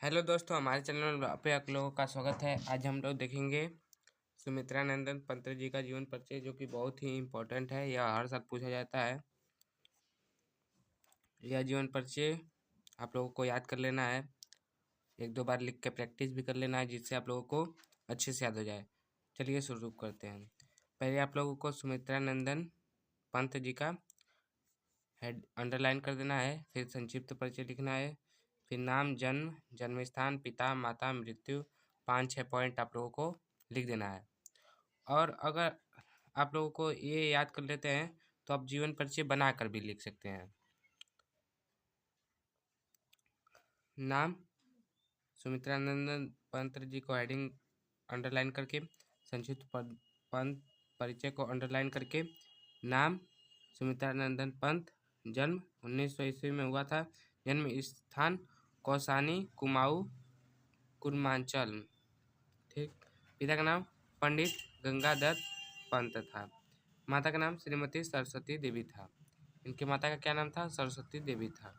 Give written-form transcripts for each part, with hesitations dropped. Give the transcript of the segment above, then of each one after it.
Hello दोस्तों, हमारे channel पे आप लोगों का स्वागत है। आज हम लोग देखेंगे सुमित्रा नंदन पंत जी का जीवन परिचय, जो कि बहुत ही इम्पोर्टेंट है। यह हर साल पूछा जाता है। यह जीवन परिचय आप लोगों को याद कर लेना है, एक दो बार लिख के प्रैक्टिस भी कर लेना है, जिससे आप लोगों को अच्छे से याद हो जाए। चलिए शुरू करते हैं। पहले आप लोगों को सुमित्रा नंदन पंत जी का हेड अंडरलाइन कर देना है, फिर संक्षिप्त परिचय लिखना है, फिर नाम, जन्म, जन्म स्थान, पिता माता, मृत्यु, 5-6 पॉइंट आप लोगों को लिख देना है। और अगर आप लोगों को ये याद कर लेते हैं तो आप जीवन परिचय बना कर भी लिख सकते हैं। नाम सुमित्रा नंदन पंत जी को हेडिंग अंडरलाइन करके, संक्षिप्त पंत परिचय को अंडरलाइन करके, नाम सुमित्रा नंदन पंत, जन्म 1900 ईस्वी में हुआ था, जन्म स्थान कौसानी कुमाऊं कुर्मांचल, ठीक। पिता का नाम पंडित गंगादत्त पंत था। माता का नाम श्रीमती सरस्वती देवी था। इनके माता का क्या नाम था? सरस्वती देवी था।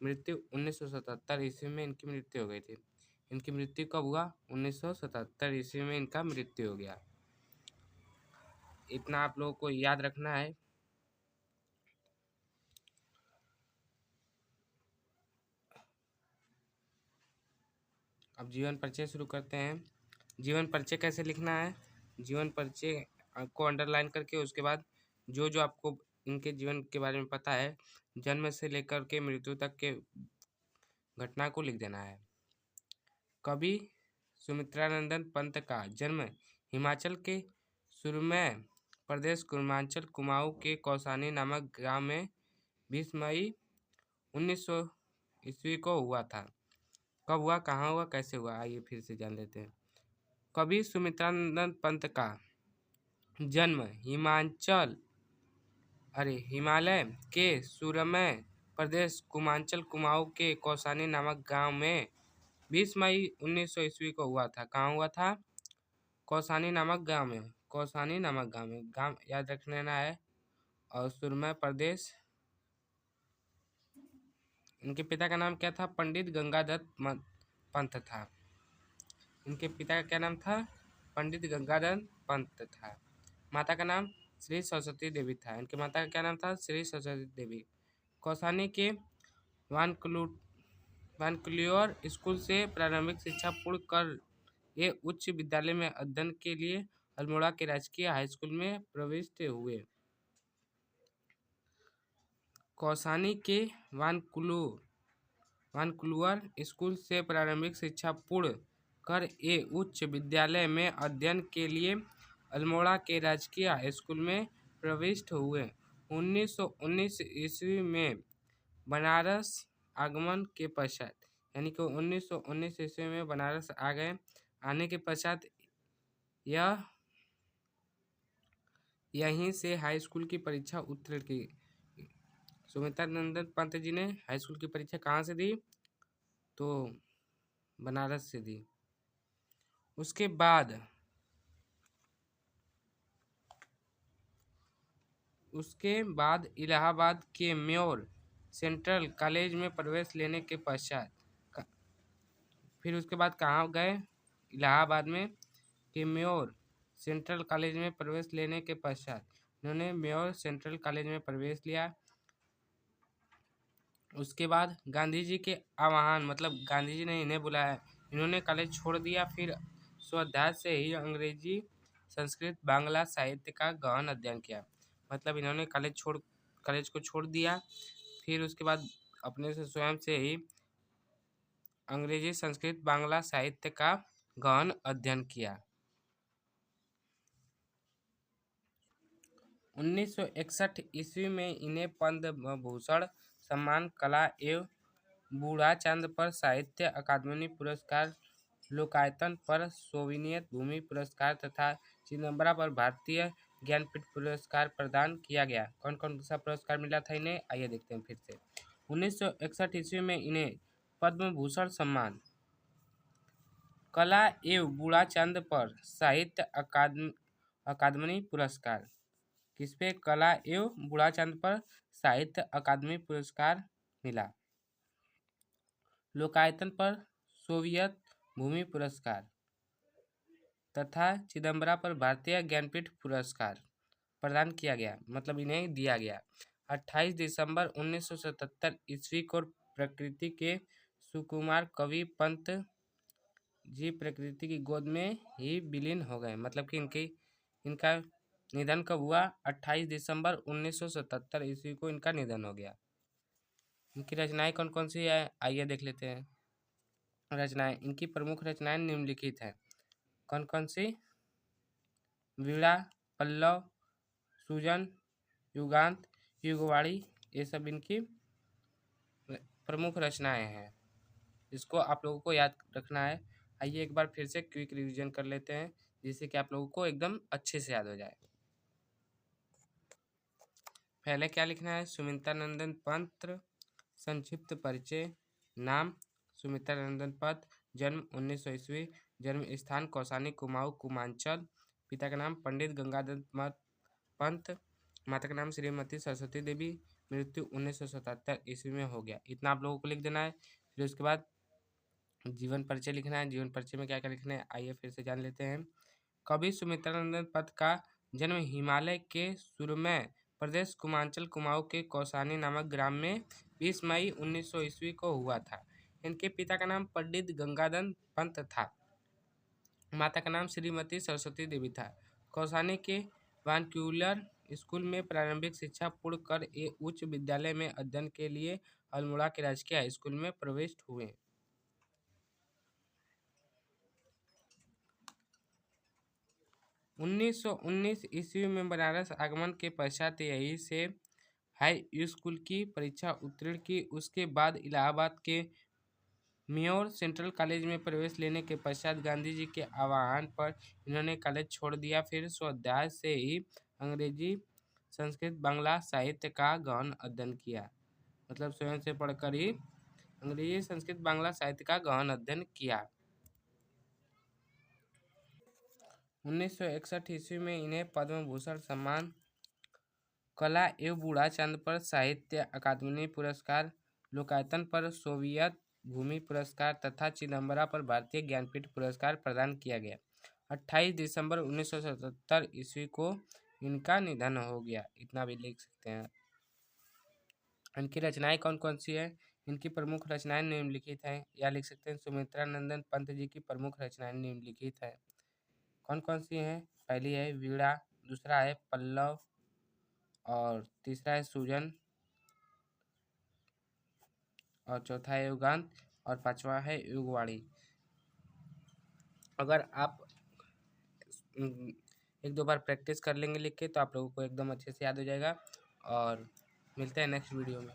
मृत्यु 1977 ईस्वी में इनकी मृत्यु हो गई थी। इनकी मृत्यु कब हुआ? 1977 ईस्वी में इनका मृत्यु हो गया। इतना आप लोगों को याद रखना है। अब जीवन परिचय शुरू करते हैं। जीवन परिचय कैसे लिखना है? जीवन परिचय को अंडरलाइन करके उसके बाद जो जो आपको इनके जीवन के बारे में पता है, जन्म से लेकर के मृत्यु तक के घटना को लिख देना है। कवि सुमित्रानंदन पंत का जन्म हिमाचल के सुरमय प्रदेश कुर्मांचल कुमाऊं के कौसानी नामक गांव में 20 मई 1900 ईस्वी को हुआ था। कब हुआ, कहाँ हुआ, कैसे हुआ, आइए फिर से जान लेते हैं। कवि सुमित्रानंदन पंत का जन्म हिमालय के सुरमय प्रदेश कुमांचल कुमाऊं के कौसानी नामक गांव में 20 मई 1900 ईस्वी को हुआ था। कहाँ हुआ था? कौसानी नामक गांव में। कौसानी नामक गांव में, गांव याद रख लेना है। और सुरमय प्रदेश। इनके पिता का नाम क्या था? पंडित गंगादत्त पंत था। इनके पिता का क्या नाम था? पंडित गंगाधर पंत था। माता का नाम श्री सरस्वती देवी था। इनके माता का क्या नाम था? श्री सरस्वती देवी। कौसानी के वानक्लियोर स्कूल से प्रारंभिक शिक्षा पूर्ण कर ये उच्च विद्यालय में अध्ययन के लिए अल्मोड़ा के राजकीय हाई स्कूल में प्रविष्ट हुए। कौसानी के वानक्लूअर स्कूल से प्रारंभिक शिक्षा पूर्ण कर ये उच्च विद्यालय में अध्ययन के लिए अल्मोड़ा के राजकीय हाई स्कूल में प्रविष्ट हुए। 1919 ईस्वी में बनारस आगमन के पश्चात, यानी कि 1919 ईस्वी में बनारस आ गए। आने के पश्चात यहीं से हाई स्कूल की परीक्षा उत्तीर्ण की। सुमित्रानंदन पंत जी ने हाई स्कूल की परीक्षा कहाँ से दी? तो बनारस से दी। उसके बाद इलाहाबाद के म्योर सेंट्रल कॉलेज में प्रवेश लेने के पश्चात फिर उसके बाद कहाँ गए? इलाहाबाद में के म्योर सेंट्रल कॉलेज में प्रवेश लेने के पश्चात इन्होंने म्योर सेंट्रल कॉलेज में प्रवेश लिया। उसके बाद गांधी जी के आह्वान, मतलब गांधी जी ने इन्हें बुलाया, इन्होंने कॉलेज छोड़ दिया। फिर स्वाध्याय से ही अंग्रेजी, संस्कृत, बांग्ला साहित्य का गहन अध्ययन किया। मतलब इन्होंने कॉलेज को छोड़ दिया, फिर उसके बाद अपने से स्वयं से ही अंग्रेजी, संस्कृत, बांग्ला साहित्य का गहन अध्ययन किया। 1961 ईस्वी में इन्हें पद्म भूषण सम्मान, कला एवं बूढ़ाचंद पर साहित्य अकादमी पुरस्कार, लोकायतन पर सोवियत भूमि पुरस्कार तथा चिदम्बरा पर भारतीय ज्ञानपीठ पुरस्कार प्रदान किया गया। कौन कौन सा पुरस्कार मिला था इन्हें, आइए देखते हैं फिर से। 1961 ईस्वी में इन्हें पद्म भूषण सम्मान, कला एवं बूढ़ाचंद पर साहित्य अकादमी पुरस्कार, किस पे? कला एवं बूढ़ाचंद पर साहित्य अकादमी पुरस्कार मिला। लोकायतन पर सोवियत भूमि पुरस्कार तथा चिदम्बरा पर भारतीय ज्ञानपीठ पुरस्कार प्रदान किया गया, मतलब इन्हें दिया गया। 28 दिसंबर 1977 ईस्वी को प्रकृति के सुकुमार कवि पंत जी प्रकृति की गोद में ही विलीन हो गए, मतलब कि इनका निधन कब हुआ? 28 दिसंबर 1977 ईस्वी को इनका निधन हो गया। इनकी रचनाएं कौन कौन सी है, आइए देख लेते हैं। रचनाएं, इनकी प्रमुख रचनाएं निम्नलिखित हैं। कौन कौन सी? वीणा, पल्लव, सूजन, युगांत, युगवाणी, ये सब इनकी प्रमुख रचनाएं हैं। इसको आप लोगों को याद रखना है। आइए एक बार फिर से क्विक रिवीजन कर लेते हैं, जिससे कि आप लोगों को एकदम अच्छे से याद हो जाए। पहले क्या लिखना है? सुमित्रा नंदन पंत संक्षिप्त परिचय। नाम सुमित्रा नंदन पंत, जन्म 1900 ईस्वी, जन्म स्थान कौसानी कुमाऊं कुमांचल, पिता का नाम पंडित गंगाधर पंत, माता का नाम श्रीमती सरस्वती देवी, मृत्यु 1977 ईस्वी में हो गया। इतना आप लोगों को लिख देना है। फिर उसके बाद जीवन परिचय लिखना है। जीवन परिचय में क्या क्या लिखना है, आइए फिर से जान लेते हैं। कवि सुमित्रा नंदन पंत का जन्म हिमालय के सुरमय प्रदेश कुमांचल कुमाऊं के कौसानी नामक ग्राम में 20 मई 1900 ईस्वी को हुआ था। इनके पिता का नाम पंडित गंगाधर पंत था, माता का नाम श्रीमती सरस्वती देवी था। कौसानी के वानक्यूलर स्कूल में प्रारंभिक शिक्षा पूर्ण कर उच्च विद्यालय में अध्ययन के लिए अल्मोड़ा के राजकीय हाई स्कूल में प्रविष्ट हुए। 1919 ईस्वी में बनारस आगमन के पश्चात यहीं से हाई स्कूल की परीक्षा उत्तीर्ण की। उसके बाद इलाहाबाद के म्योर सेंट्रल कॉलेज में प्रवेश लेने के पश्चात गांधी जी के आह्वान पर इन्होंने कॉलेज छोड़ दिया। फिर स्वाध्याय से ही अंग्रेजी, संस्कृत, बांग्ला साहित्य का गहन अध्ययन किया, मतलब स्वयं से पढ़कर ही अंग्रेजी, संस्कृत, बांग्ला साहित्य का गहन अध्ययन किया। 1961 ईस्वी में इन्हें पद्म भूषण सम्मान, कला एवं बूढ़ा चांद पर साहित्य अकादमी पुरस्कार, लोकायतन पर सोवियत भूमि पुरस्कार तथा चिदम्बरा पर भारतीय ज्ञानपीठ पुरस्कार प्रदान किया गया। 28 दिसंबर 1977 ईस्वी को इनका निधन हो गया। इतना भी लिख सकते हैं। इनकी रचनाएं कौन कौन सी है? इनकी प्रमुख रचनाएं निम्नलिखित हैं, या लिख सकते हैं सुमित्रा नंदन पंत जी की प्रमुख रचनाएं निम्नलिखित है। कौन कौन सी हैं? पहली है वीणा, दूसरा है पल्लव, और तीसरा है सूजन, और चौथा है युगांत, और पांचवा है युगवाणी। अगर आप एक दो बार प्रैक्टिस कर लेंगे लिख के, तो आप लोगों को एकदम अच्छे से याद हो जाएगा। और मिलते हैं नेक्स्ट वीडियो में।